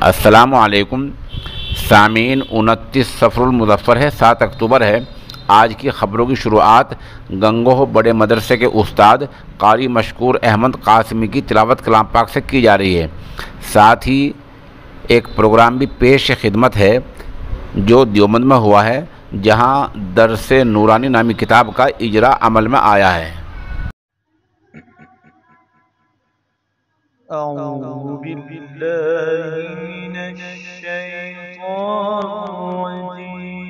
السلام علیکم سامعین، 29 صفر المظفر ہے، 7 اکتوبر ہے۔ آج کی خبروں کی شروعات گنگوہ بڑے مدرسے کے استاد قاری مشکور احمد قاسمی کی تلاوت کلام پاک سے کی جا رہی ہے۔ ساتھ ہی ایک پروگرام بھی پیش خدمت ہے جو دیوبند میں ہوا ہے، جہاں درس نورانی نامی کتاب کا اجرا عمل میں آیا ہے۔ أعوذ بالله من الشيطان الرجيم.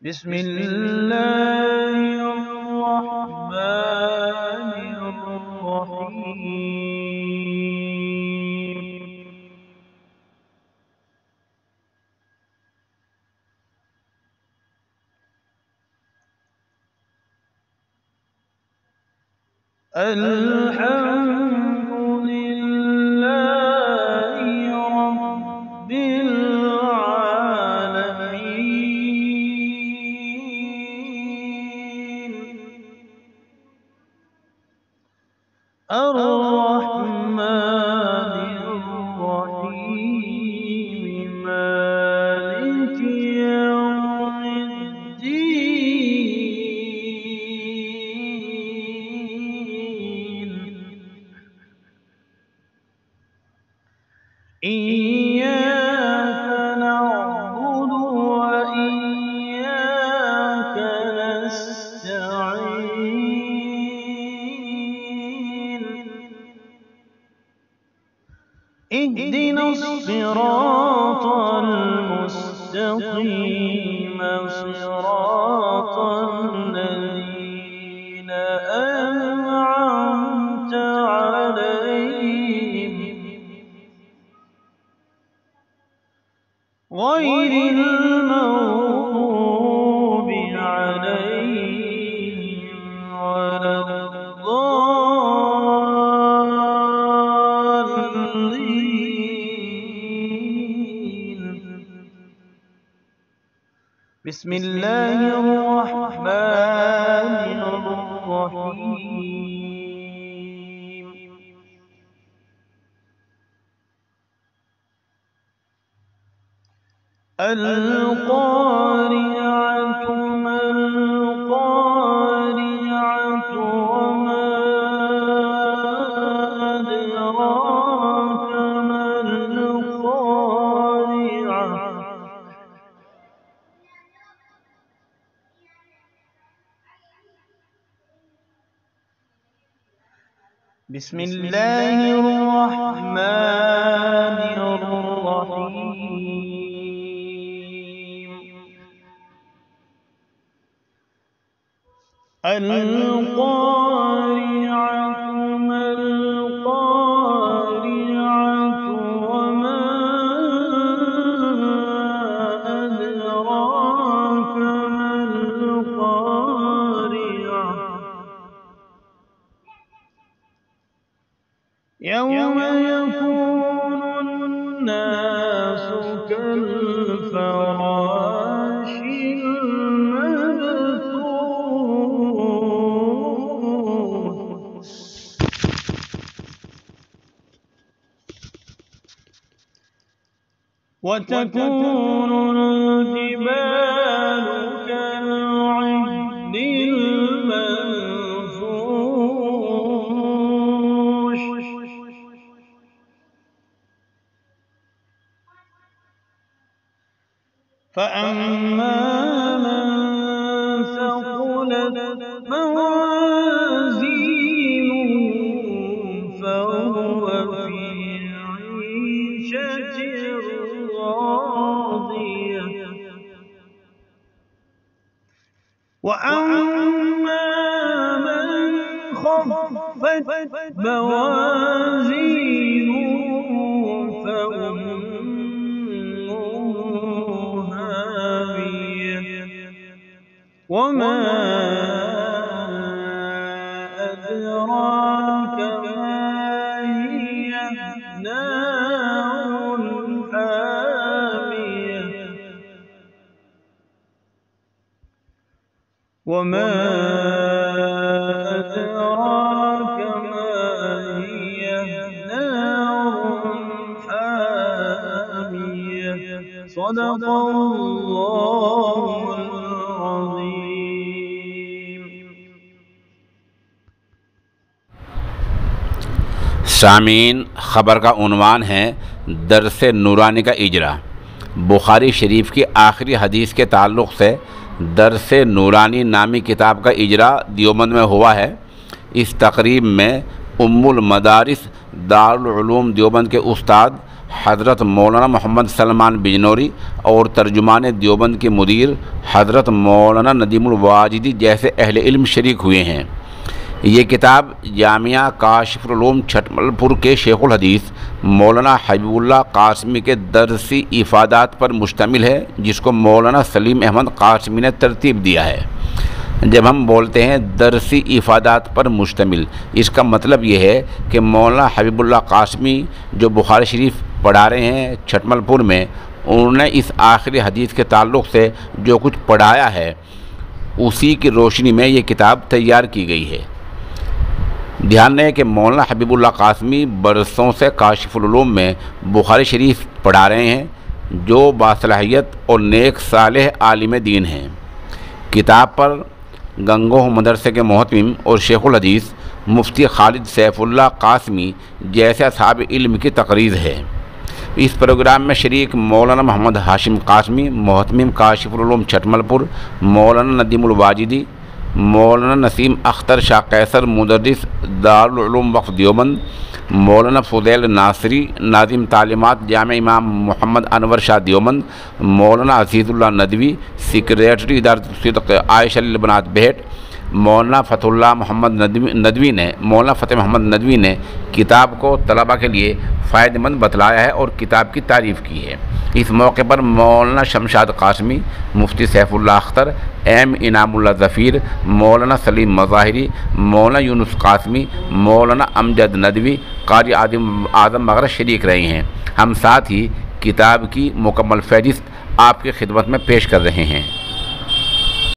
بسم الله الرحمن الرحيم. الحمد لله رب العالمين الرحمن الرحيم مالك يوم الدين إياك نعبد وإياك نستعين اهدنا الصراط المستقيم صراط الذين أنعمت عليهم غير المغضوب عليهم ولا الضالين. بسم الله الرحمن الرحيم. القارعة ما القارعة وما أدراك ما القارعة بسم الله الرحمن الرحيم. القارعة ما القارعة وما أدراك ما القارعة يوم يكون الناس كالفراش المبثوث وتكون الجبال كالعهن المنفوش فأما من ثقلت موازينه فهو في عيشة راضية وأما من خفت موازينه فأمه هاوية وما أدراك ما هي نار حامية وما أدراك ما هي صدق الله العظيم. سامعین، خبر کا عنوان ہے درس نورانی کا اجرا۔ بخاری شریف کی آخری حدیث کے تعلق سے درس نورانی نامی کتاب کا اجرا دیوبند میں ہوا ہے۔ اس تقریب میں ام المدارس دارالعلوم دیوبند کے استاد حضرت مولانا محمد سلمان بجنوری اور ترجمان دیوبند کے مدیر حضرت مولانا ندیم الواجدی جیسے اہل علم شریک ہوئے ہیں۔ یہ کتاب جامعہ کاشف العلوم چھٹمل پور کے شیخ الحدیث مولانا حبیب اللہ قاسمی کے درسی افادات پر مشتمل ہے، جس کو مولانا سلیم احمد قاسمی نے ترتیب دیا ہے۔ جب ہم بولتے ہیں درسی افادات پر مشتمل، اس کا مطلب یہ ہے کہ مولانا حبیب اللہ قاسمی جو بخاری شریف پڑھا رہے ہیں چھٹمل پور میں، انہوں نے اس آخری حدیث کے تعلق سے جو کچھ پڑھایا ہے اسی کی روشنی میں یہ کتاب تیار کی گئی ہے۔ دھیان رہے کہ مولانا حبیب اللہ قاسمی برسوں سے کاشف العلوم میں بخاری شریف پڑھا رہے ہیں، جو باصلاحیت اور نیک صالح عالم دین ہیں۔ کتاب پر گنگوہ مدرسے کے محتمم اور شیخ الحدیث مفتی خالد سیف اللہ قاسمی جیسے اصحاب علم کی تقریر ہے۔ اس پروگرام میں شریک مولانا محمد ہاشم قاسمی محتمم کاشف العلوم چھٹمل پور، مولانا ندیم الواجدی، مولانا نسیم اختر شاہ قیصر مدرس دارالعلوم وقف دیوبند، مولانا فضیل ناصری ناظم تعلیمات جامع امام محمد انور شاہ دیوبند، مولانا عزیز اللہ ندوی سیکریٹری ادارۃ صدق عائشہ البنات بہٹ، مولانا فتح محمد ندوی نے کتاب کو طلباء کے لیے فائدہ مند بتلایا ہے اور کتاب کی تعریف کی ہے۔ اس موقع پر مولانا شمشاد قاسمی، مفتی سیف اللہ اختر، ایم انعام اللہ ظفیر، مولانا سلیم مظاہری، مولانا یونس قاسمی، مولانا امجد ندوی، قاری اعظم وغیرہ شریک رہے ہیں۔ ہم ساتھ ہی کتاب کی مکمل فہرست آپ کی خدمت میں پیش کر رہے ہیں۔